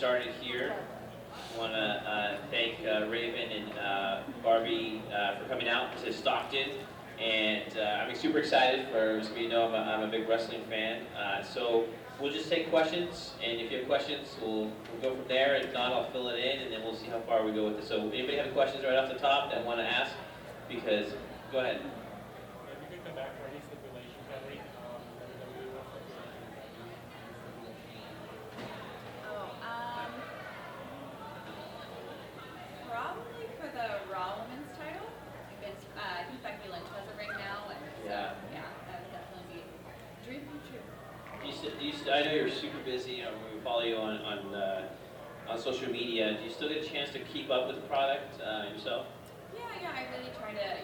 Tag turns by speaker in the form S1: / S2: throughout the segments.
S1: started here. I want to thank Raven and Barbie for coming out to Stockton. And I'm super excited for, as you know, I'm a big wrestling fan. So we'll just take questions, and if you have questions, we'll go from there. If not, I'll fill it in, and then we'll see how far we go with it. So anybody have questions right off the top that want to ask? Because, go ahead.
S2: If you could come back for any stipulations, Ellie,
S3: probably for the Raw Women's title. It's, I think Becky Lynch has a ring now, and so, yeah, that would definitely be a dream come true.
S1: I know you're super busy. We follow you on social media. Do you still get a chance to keep up with the product yourself?
S3: Yeah, I really try to, at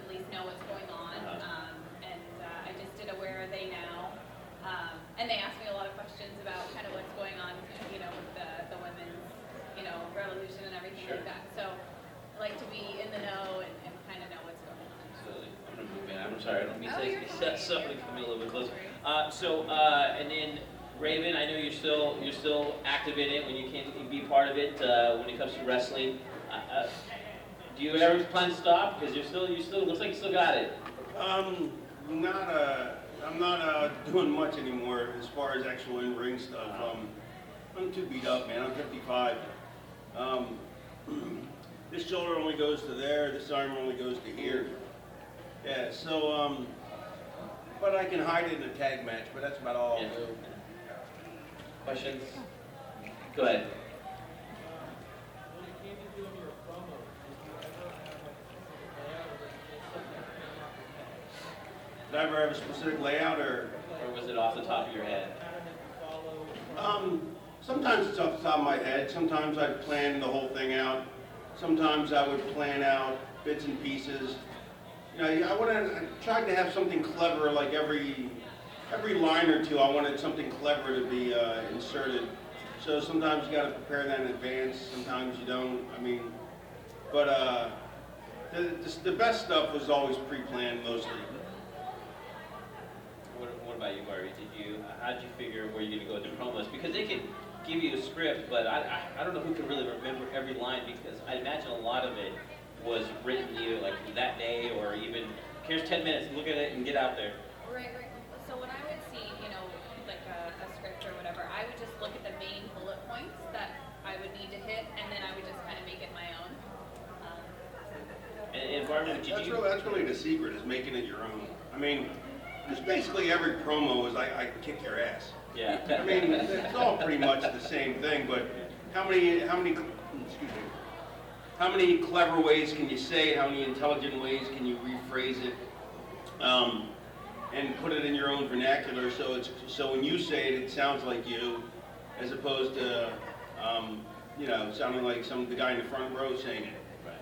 S3: least know what's going on. And I just did a Where Are They Now? And they asked me a lot of questions about kind of what's going on, with the women's, revolution and everything like that. So I like to be in the know and kind of know what's going on.
S1: Absolutely. I'm going to move in. I'm sorry. I don't mean to say something coming a little bit closer. And then Raven, I know you're still active in it when you can be part of it when it comes to wrestling. Do you ever plan to stop? Because you still looks like you still got it.
S4: I'm not doing much anymore as far as actual in-ring stuff. I'm too beat up, man. I'm 55. This shoulder only goes to there. This arm only goes to here. Yeah. So, but I can hide it in a tag match. But that's about all.
S1: Yeah. Questions? Go ahead.
S2: when it came to doing your promos, did you ever have like a specific layout, or did you just
S4: Did I ever have a specific layout,
S1: Or was it off the top of your head?
S2: pattern that you follow?
S4: Sometimes it's off the top of my head. Sometimes I'd plan the whole thing out. Sometimes I would plan out bits and pieces. I tried to have something clever, like every line or two. I wanted something clever to be inserted. So sometimes you got to prepare that in advance. Sometimes you don't. But the best stuff was always pre-planned mostly.
S1: What about you, Barbie? How'd you figure where you're going to go with the promos? Because they can give you a script, but I don't know who can really remember every line, because I imagine a lot of it was written either like that day or even, here's 10 minutes, look at it and get out there.
S3: Right. So when I would see, like a script or whatever, I would just look at the main bullet points that I would need to hit, and then I would just kind of make it my own.
S1: And Barbie,
S4: That's really the secret, is making it your own. Just basically every promo is I kick your ass.
S1: Yeah.
S4: It's all pretty much the same thing, but how many clever ways can you say it? How many intelligent ways can you rephrase it? And put it in your own vernacular, so when you say it, it sounds like you, as opposed to sounding like the guy in the front row saying it.
S1: Right.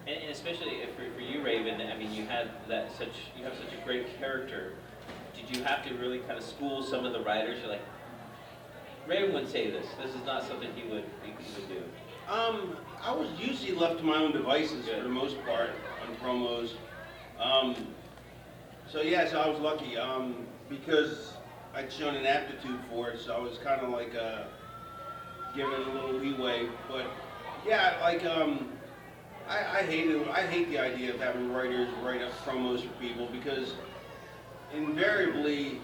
S1: And especially for you, Raven, you have such a great character. Did you have to really kind of school some of the writers? You're like, Raven would say this. This is not something he would do.
S4: I was usually left to my own devices for the most part on promos. So I was lucky because I'd shown an aptitude for it, so I was kind of like given a little leeway. But yeah, I hate the idea of having writers write up promos for people, because invariably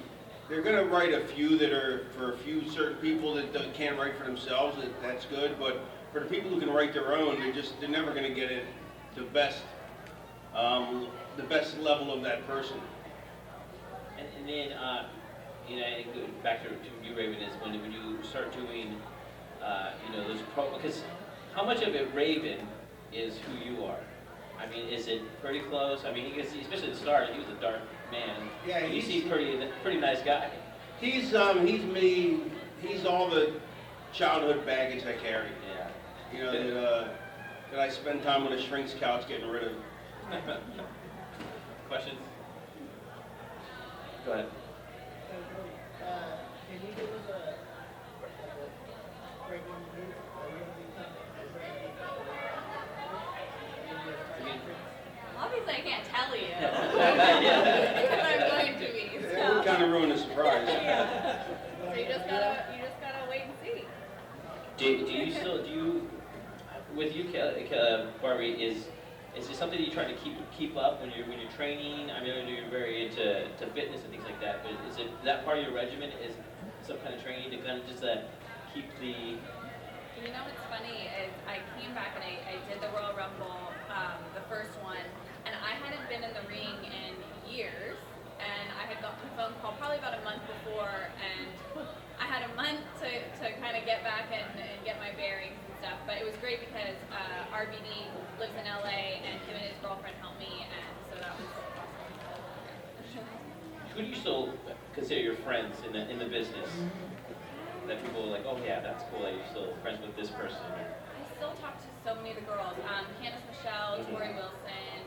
S4: they're going to write a few that are for a few certain people that can't write for themselves. That's good, but for the people who can write their own, they're never going to get it the best level of that person.
S1: And then I think back to you, Raven, is when you start doing those because how much of it, Raven, is who you are? Is it pretty close? Especially at the start, he was a dark man.
S4: Yeah,
S1: you seem pretty nice guy.
S4: He's me. He's all the childhood baggage I carry.
S1: Yeah.
S4: That I spend time on a shrink's couch getting rid of.
S1: Questions? Go ahead.
S5: Can you give us a breaking news?
S3: Obviously, I can't tell you.
S1: Yeah.
S3: Because I'm going to be.
S4: It would kind of ruin the surprise.
S3: Yeah. So you just gotta wait and see.
S1: Do you still with you, Barbie? Is it something you try to keep up when you're training? I mean, I know you're very into fitness and things like that, but is it that part of your regimen? Is some kind of training to kind of just keep the?
S3: You know what's funny is I came back and I did the Royal Rumble, the first one, and I hadn't been in the ring in years, and I had gotten a phone call probably about a month before, and I had a month to kind of get back and get my bearings and stuff, but it was great because RBD lives in LA, and him and his girlfriend helped me, and so that was awesome.
S1: Who do you still consider your friends in the business? That people are like, oh yeah, that's cool that you're still friends with this person.
S3: I still talk to so many of the girls. Candace Michelle, Tori Wilson,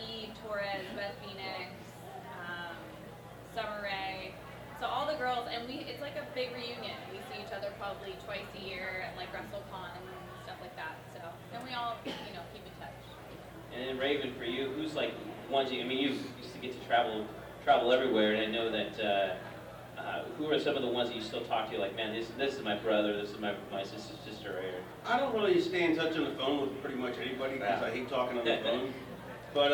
S3: Eve Torres, Beth Phoenix, Summer Rae. So all the girls, and it's like a big reunion. We see each other probably twice a year at like WrestleCon and stuff like that. So, and we all, keep in touch.
S1: And then Raven, for you, who's like ones you used to get to travel everywhere, and I know that. Who are some of the ones that you still talk to? Like, man, this is my brother, this is my sister right here.
S4: I don't really stay in touch on the phone with pretty much anybody because I hate talking on the phone. But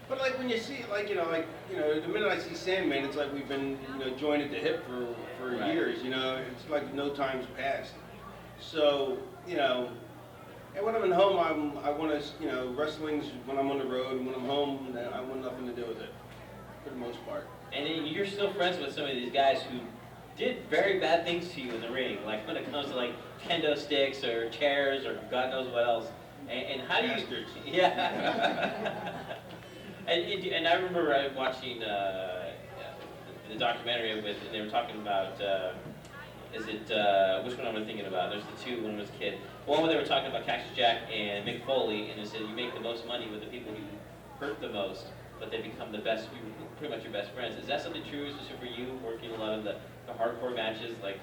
S4: like when you see, the minute I see Sandman, it's like we've been, joined at the hip for years. It's like no time's passed. So, and when I'm at home, I want to, wrestling's when I'm on the road, and when I'm home, I want nothing to do with it, for the most part.
S1: And then you're still friends with some of these guys who did very bad things to you in the ring, like when it comes to like kendo sticks or chairs or God knows what else. And how do you?
S4: Bastards.
S1: Yeah. and I remember watching the documentary and they were talking about which one am I thinking about? There's the two. One was a kid. One where they were talking about Cactus Jack and Mick Foley, and they said you make the most money with the people who hurt the most, but they become the best, pretty much your best friends. Is that something true, especially for you, working a lot of the hardcore matches, like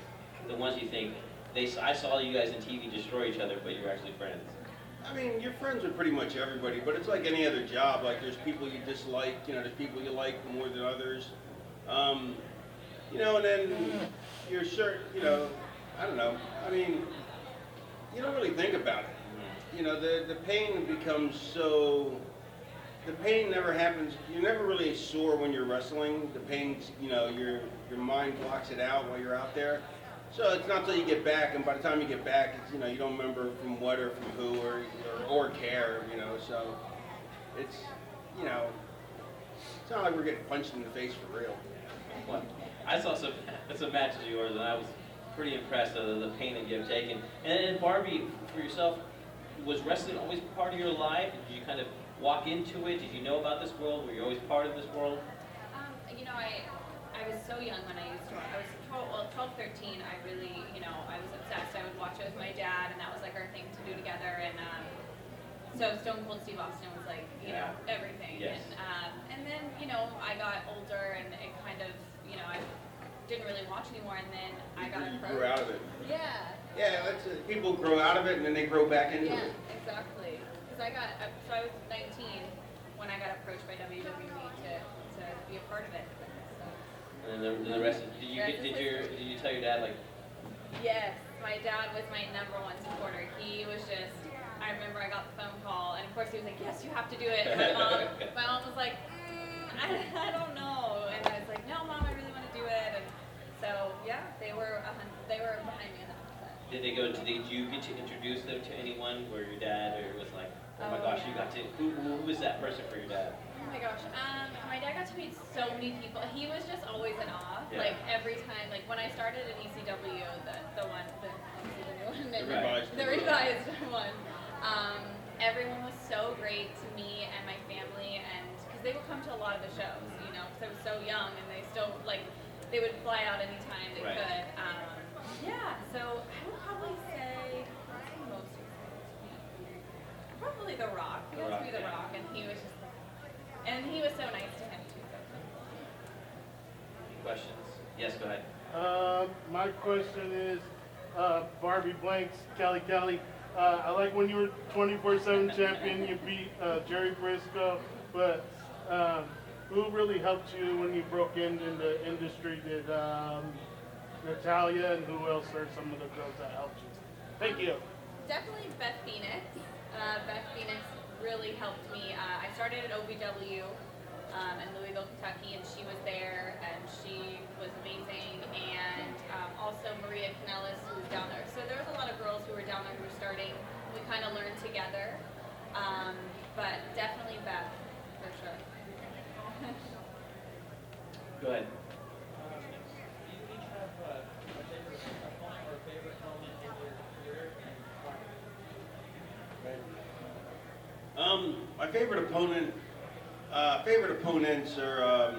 S1: the ones you think, I saw you guys on TV destroy each other, but you're actually friends?
S4: I mean, you're friends with pretty much everybody, but it's like any other job. Like, there's people you dislike, there's people you like more than others. And then you're certain, I don't know. I mean, you don't really think about it. The pain becomes so... The pain never happens. You're never really sore when you're wrestling. The pain's, your mind blocks it out while you're out there. So it's not till you get back, and by the time you get back, it's, you don't remember from what or from who or care, So it's, it's not like we're getting punched in the face for real.
S1: Well, I saw some matches of yours, and I was pretty impressed with the pain that you have taken. And then Barbie, for yourself, was wrestling always part of your life? Did you kind of walk into it? Did you know about this world? Were you always part of this world?
S3: I was so young when I used to. I was 12, 13. I really, I was obsessed. I would watch it with my dad, and that was like our thing to do together. And so Stone Cold Steve Austin was like, everything.
S1: Yes.
S3: And then, I got older, and it kind of, I didn't really watch anymore. And then I got
S4: You
S3: approached.
S4: grew out of it.
S3: Yeah.
S4: Yeah, that's it. People grow out of it, and then they grow back into it.
S3: Yeah, exactly. Because I was 19 when I got approached by WWE to be a part of it. So.
S1: And then the rest. Did you tell your dad like?
S3: Yes, my dad was my #1 supporter. He was just. I remember I got the phone call, and of course he was like, "Yes, you have to do it." And my mom was like, I don't know," and I was like, "No, Mom, I really want to do it." And so yeah, they were behind me 100%.
S1: Did you get to introduce them to anyone where your dad was like, oh my gosh, you got to, who was that person for your dad?
S3: Oh my gosh, my dad got to meet so many people. He was just always in awe.
S1: Yeah.
S3: Like every time, like when I started in ECW, the
S1: revised
S3: one, everyone was so great to me and my family, and because they would come to a lot of the shows, because I was so young, and they still they would fly out anytime they could. Yeah, so I would probably say what's the most exciting to me? Probably The Rock. He got to be The Rock, and he was just, and he was so nice to him too.
S1: Questions? Yes, go ahead.
S5: My question is, Barbie Blanks, Cali. I like when you were 24/7 champion, you beat Gerald Brisco, but who really helped you when you broke in the industry? Did Natalia, and who else are some of the girls that helped you? Thank you.
S3: Definitely Beth Phoenix. Beth Phoenix really helped me. I started at OVW in Louisville, Kentucky, and she was there, and she was amazing. And also Maria Canellis, who was down there. So there was a lot of girls who were down there who were starting. We kind of learned together. But definitely Beth, for sure.
S1: Go ahead.
S2: Do you each have a favorite opponent or a favorite moment in your career and why?
S4: My favorite opponents are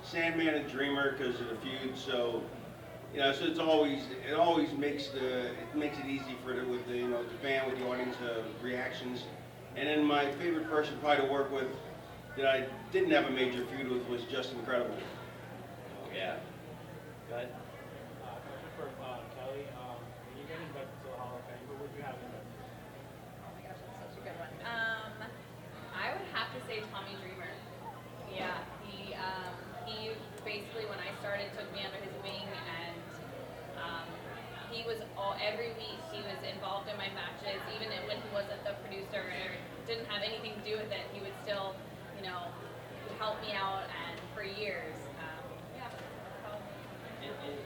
S4: Sandman and Dreamer because of the feud. So, so it always makes it easy for the fan, with the audience reactions. And then my favorite person probably to work with that I didn't have a major feud with was Just Incredible.
S1: Oh, yeah. Go ahead.
S2: Question for Kelly. When you're getting back to the Hall of Fame, who would you have in there?
S3: Oh my gosh, that's such a good one. I would have to say Tommy Dreamer. Yeah, he basically, when I started, took me under his wing, and he was every week he was involved in my matches, even when he wasn't the producer or didn't have anything to do with it. He would still, help me out, and for years.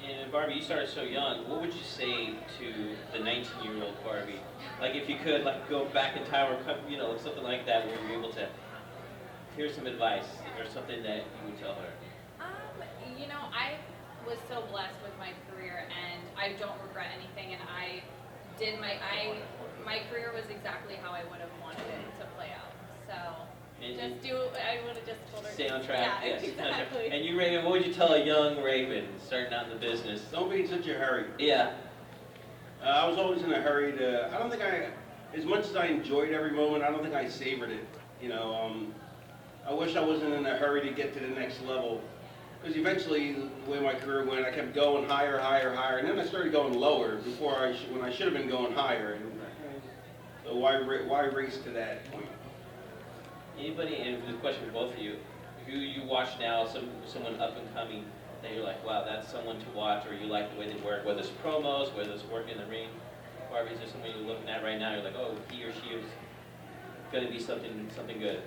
S1: And Barbie, you started so young. What would you say to the 19-year-old Barbie? Like, if you could, go back in time, or something like that, where you're able to hear some advice or something that you would tell her.
S3: I was so blessed with my career, and I don't regret anything. And I did my career was exactly how I would have wanted it to play out. So. I would have just told her.
S1: Stay on track.
S3: Yeah,
S1: yes.
S3: exactly.
S1: And you, Raven, what would you tell a young Raven starting out in the business?
S4: Don't be in such a hurry.
S1: Yeah.
S4: I was always in a hurry I don't think as much as I enjoyed every moment, I don't think I savored it. I wish I wasn't in a hurry to get to the next level. Because eventually, the way my career went, I kept going higher, and then I started going lower when I should have been going higher. And so why race to that point?
S1: Anybody, and the question for both of you, who you watch now, someone up and coming, that you're like, wow, that's someone to watch, or you like the way they work, whether it's promos, whether it's work in the ring. Barbie, is there somebody you're looking at right now, you're like, oh, he or she is going to be something good?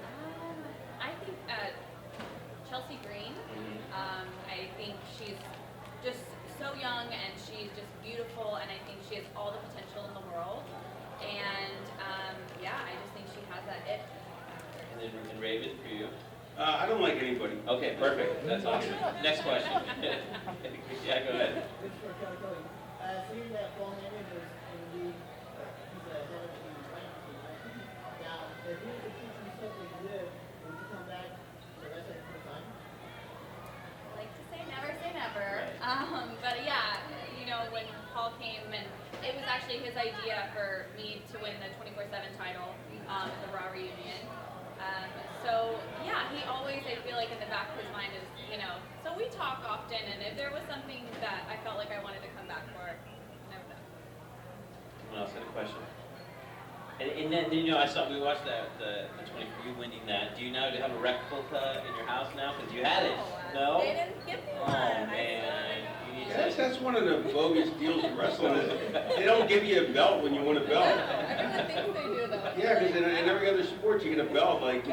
S3: I think Chelsea Green. I think she's just so young, and she's just beautiful, and I think she has all the potential in the world. And I just think she has that it.
S1: And then Raven, for you?
S4: I don't like anybody.
S1: Okay, perfect. That's awesome. Next question. Yeah, go ahead.
S6: This is for Kelly Kelly. Seeing that Paul Heyman was in the league, he's the head of the ranking, right? Now, if he was to teach you something good, would you come back to wrestling full time?
S3: I like to say never. But yeah, when Paul came, and it was actually his idea for me to win the 24/7 title at the Raw reunion. So yeah, he always, I feel like in the back of his mind is, so we talk often, and if there was something that I felt like I wanted to come back for, never know.
S1: Someone else had a question? And then I saw, we watched the 20 for you winning that. Do you now have a replica in your house now? Because you had it. No?
S3: They didn't give me one.
S1: Oh, man. You need to...
S4: That's one of the bogus deals in wrestling. They don't give you a belt when you win a belt.
S3: Everyone thinks they do though.
S4: Yeah, because in every other sport you get a belt. Like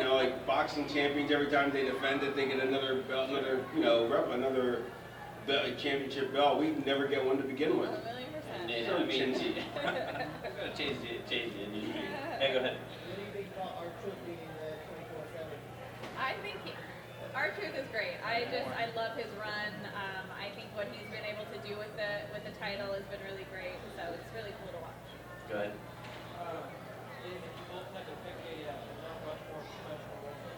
S4: boxing champions, every time they defend it, they get another belt, another championship belt. We never get one to begin with.
S3: 1,000,000%.
S1: Yeah,
S4: So
S1: I mean,
S4: chintzy.
S1: change the industry. Hey, go ahead.
S6: What do you think about our truth being in the 24/7?
S3: I think R-Truth is great. I love his run. I think what he's been able to do with the title has been really great. So it's really cool to watch.
S1: Go ahead.
S2: If you both had to pick a Mount Rushmore professional wrestler,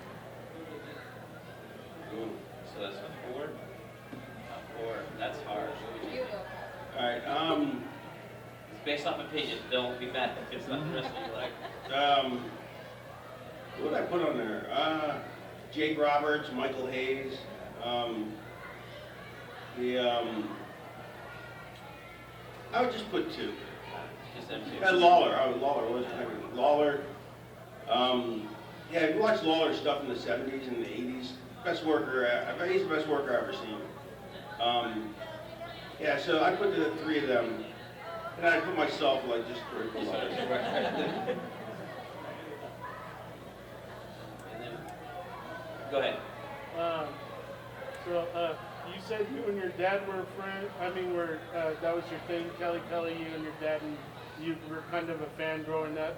S2: who would it be?
S1: Ooh, so that's four? Four. That's hard. What would
S3: You
S1: you...
S3: go.
S4: All right.
S1: It's based off opinion. Don't be mad if it's not the wrestling you like.
S4: What did I put on there? Jake Roberts, Michael Hayes. I would just put two.
S1: Just them two.
S4: Lawler. Lawler was Lawler. Yeah, if you watch Lawler stuff in the 70s and the 80s, best worker. He's the best worker I've ever seen. Yeah, so I put the three of them, and I put myself like just for
S1: And then, go ahead.
S5: You said you and your dad were friends. I mean, that was your thing, Kelly. You and your dad, and you were kind of a fan growing up.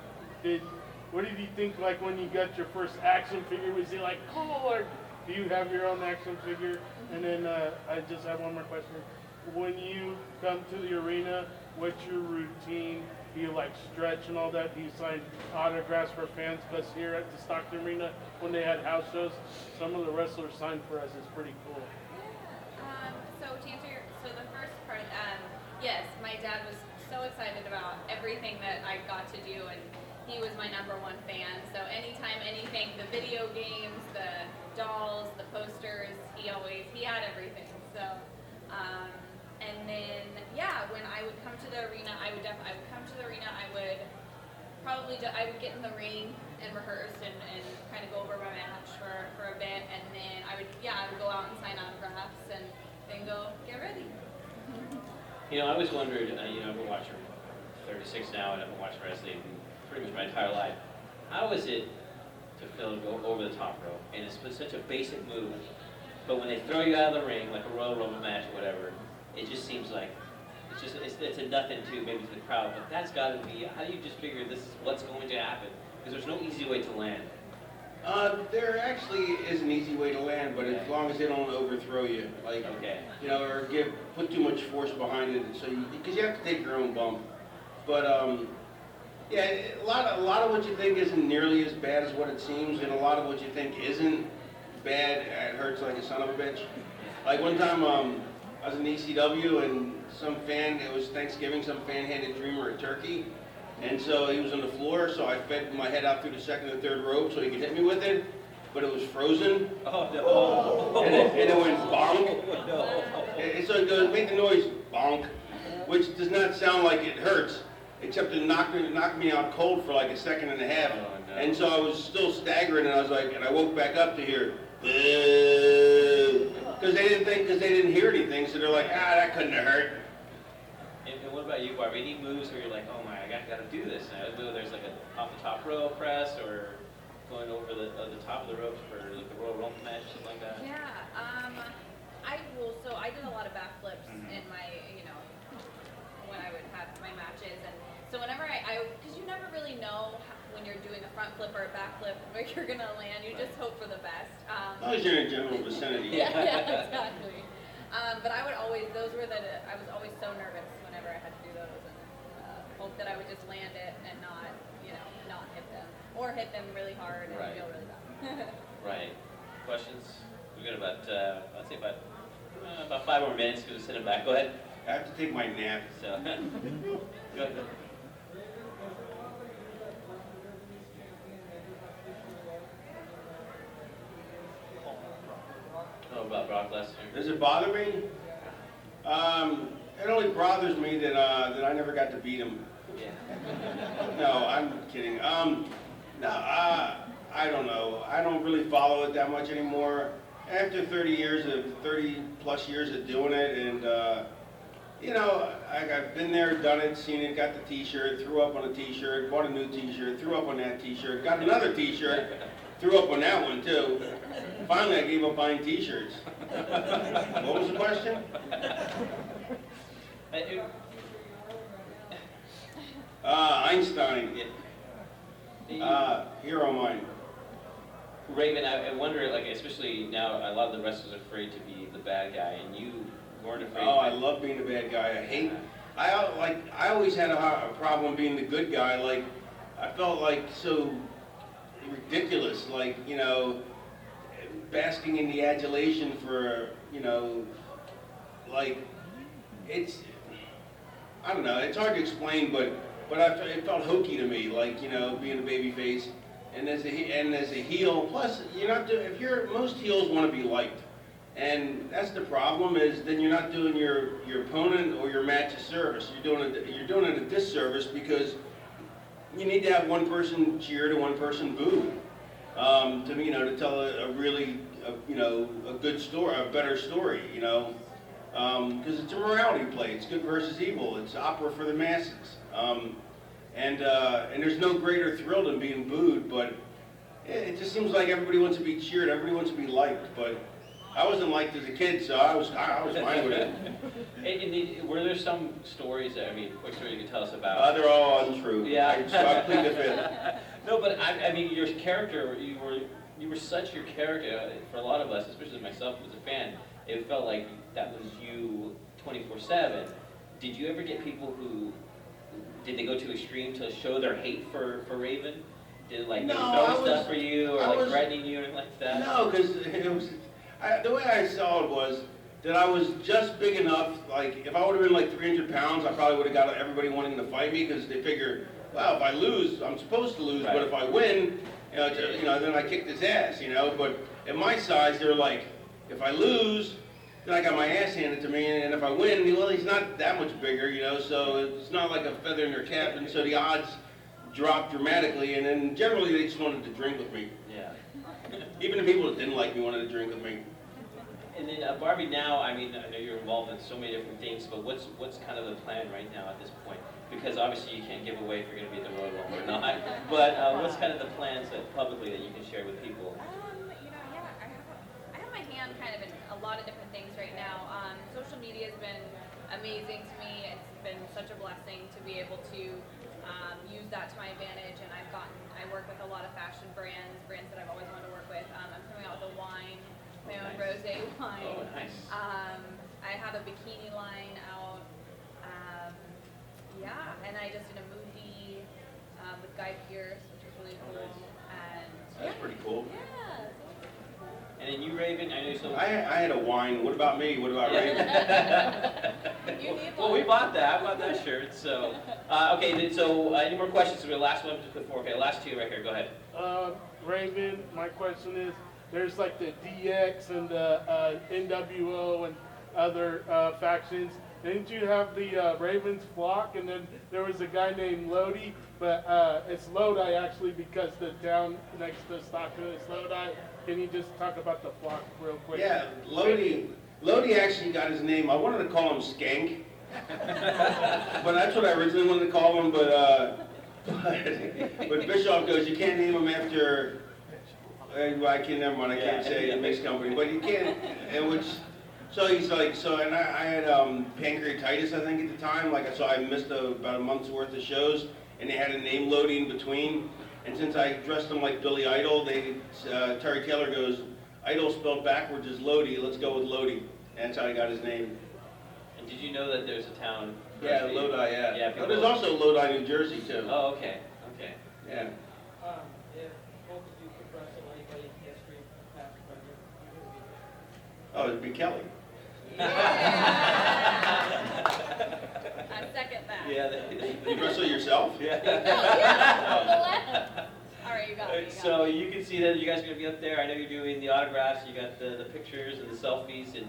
S5: What did you think like when you got your first action figure? Was he like cool, or do you have your own action figure? And then I just have one more question. When you come to the arena, what's your routine? Do you like stretch and all that? Do you sign autographs for fans? Because here at the Stockton Arena, when they had house shows, some of the wrestlers signed for us. It's pretty cool.
S3: So to answer the first part, yes, my dad was so excited about everything that I got to do, and he was my #1 fan. So anytime anything, the video games, the dolls, the posters, he had everything. So, and then when I would come to the arena, I would get in the ring and rehearse and kind of go over my match for a bit, and then I would go out and sign autographs and then go get ready.
S1: You know, I always wondered, I've been watching 36 now, and I've been watching wrestling pretty much my entire life. How is it to Phil go over the top rope? And it's such a basic move, but when they throw you out of the ring, like a Royal Rumble match or whatever, it just seems like it's a nothing to maybe to the crowd, but that's got to be, how do you just figure this is what's going to happen? Because there's no easy way to land.
S4: There actually is an easy way to land, but as long as they don't overthrow you, like,
S1: Okay.
S4: or put too much force behind it, because you have to take your own bump. But a lot of what you think isn't nearly as bad as what it seems, and a lot of what you think isn't bad, it hurts like a son of a bitch. Like one time, I was in ECW, and it was Thanksgiving, some fan handed Dreamer a turkey. And so he was on the floor, so I fed my head out through the second and third rope so he could hit me with it, but it was frozen,
S1: Oh, no.
S4: and it went bonk.
S1: Oh, no.
S4: And so it goes, make the noise bonk, which does not sound like it hurts, except it knocked me out cold for like a second and a half.
S1: Oh, no.
S4: And so I was still staggering, and I woke back up to hear, boo, because they didn't hear anything, so they're like, that couldn't have hurt.
S1: And what about you, Barbie? Any moves where you're like, oh my, I got to do this now? Whether there's like a off the top rope press or going over the top of the ropes for like the Royal Rumble match, something like that?
S3: Yeah, I did a lot of backflips in my, when I would have my matches, and so whenever because you never really know when you're doing a front flip or a back flip where you're gonna land. You just hope for the best.
S4: As long as you're in a general vicinity.
S3: Yeah, exactly. But I was always so nervous whenever I had to do those, and hope that I would just land it and not hit them, or hit them really hard and
S1: Right.
S3: feel really bad.
S1: Right. Questions? We've got about 5 more minutes because we're sitting back. Go ahead.
S4: I have to take my nap.
S1: So, go ahead. Oh, about Brock Lesnar.
S4: Does it bother me? It only bothers me that I never got to beat him.
S1: Yeah.
S4: No, I'm kidding. I don't know. I don't really follow it that much anymore. After 30 plus years of doing it, and I've been there, done it, seen it, got the T-shirt, threw up on a T-shirt, bought a new T-shirt, threw up on that T-shirt, got another T-shirt, threw up on that one too. Finally, I gave up buying T-shirts. What was the question? Einstein. Hero of mine.
S1: Raven, I wonder, like, especially now, a lot of the wrestlers are afraid to be the bad guy, and you weren't afraid.
S4: Oh, I love being the bad guy. I always had a problem being the good guy. Like, I felt like so ridiculous. Like, basking in the adulation for, like, I don't know. It's hard to explain, but it felt hokey to me. Like, being a baby face. And as a heel, plus most heels want to be liked, and that's the problem. Is then you're not doing your opponent or your match a service. You're doing it a disservice because you need to have one person cheer to one person boo, to tell a really a good story, a better story. because it's a morality play. It's good versus evil. It's opera for the masses. And there's no greater thrill than being booed, but it just seems like everybody wants to be cheered, everybody wants to be liked, but I wasn't liked as a kid, so I was fine with it.
S1: Were there some stories, quick story you could tell us about?
S4: They're all untrue.
S1: Yeah.
S4: So I plead the fifth.
S1: No, but your character, you were such your character, for a lot of us, especially myself as a fan, it felt like that was you 24/7. Did you ever get people did they go to extreme to show their hate for Raven? Did they film stuff for you, or threatening you, or anything like that?
S4: No, because the way I saw it was that I was just big enough, like, if I would have been like 300 pounds, I probably would have got everybody wanting to fight me, because they figure, well, if I lose, I'm supposed to lose, but if I win, then I kicked his ass, But at my size, they're like, if I lose, then I got my ass handed to me, and if I win, well, he's not that much bigger, so it's not like a feather in their cap, and so the odds dropped dramatically, and then generally they just wanted to drink with me.
S1: Yeah.
S4: Even the people that didn't like me wanted to drink with me.
S1: And then Barbie, now, I know you're involved in so many different things, but what's kind of the plan right now at this point? Because obviously you can't give away if you're going to be at the Royal Rumble or not. But what's kind of the plans publicly that you can share with people?
S3: I have my hand kind of in a lot of different things right now. Social media has been amazing to me. It's been such a blessing to be able to use that to my advantage, and I work with a lot of fashion brands that I've always wanted to work with. I'm coming out with a wine, my own rosé wine.
S1: Oh, nice.
S3: I have a bikini line out. And I just did a movie with Guy Pearce, which was really cool. And
S4: That's pretty cool.
S3: yeah.
S1: And then you, Raven, I know you still...
S4: I had a wine. What about me? What about Raven?
S3: You need
S1: Well,
S3: one.
S1: we bought that. I bought that shirt. So, okay. So, any more questions? So the last one just before. Okay, last two right here. Go ahead.
S5: Raven, my question is, there's like the DX and the NWO and other factions. Didn't you have the Ravens flock, and then there was a guy named Lodi, but it's Lodi actually because the town next to Stockton is Lodi. Can you just talk about the flock real quick?
S4: Yeah, Lodi actually got his name. I wanted to call him Skank, but that's what I originally wanted to call him. But Bischoff goes, you can't name him after. I can't. Never mind. I can't say the mixed company, but you can't. So he's like, and I had pancreatitis, I think, at the time. So I missed about a month's worth of shows, and they had a name Lodi in between. And since I dressed him like Billy Idol, Terry Taylor goes, Idol spelled backwards is Lodi, let's go with Lodi. And that's how he got his name.
S1: And did you know that there's a town?
S4: Yeah, Lodi, yeah.
S1: Yeah.
S4: But there's also Lodi, New Jersey, too.
S1: Oh, okay.
S4: Yeah.
S2: If both of you could wrestle anybody in history, past or present, who would it be?
S4: Oh, it'd be Kelly.
S3: I second that.
S1: Yeah.
S4: You wrestle yourself?
S1: Yeah.
S3: All right, you got it.
S1: So you can see that you guys are going to be up there. I know you're doing the autographs. You got the pictures and the selfies, and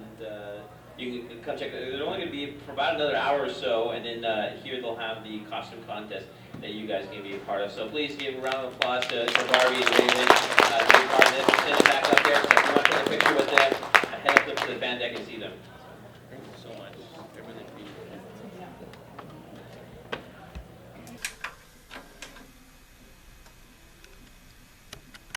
S1: you can come check. They're only going to be for about another hour or so, and then here they'll have the costume contest that you guys can be a part of. So please give a round of applause to Barbie and Raven to be part of this. Send it back up there. So if you want to take a picture with them, head up to the fan deck and see them.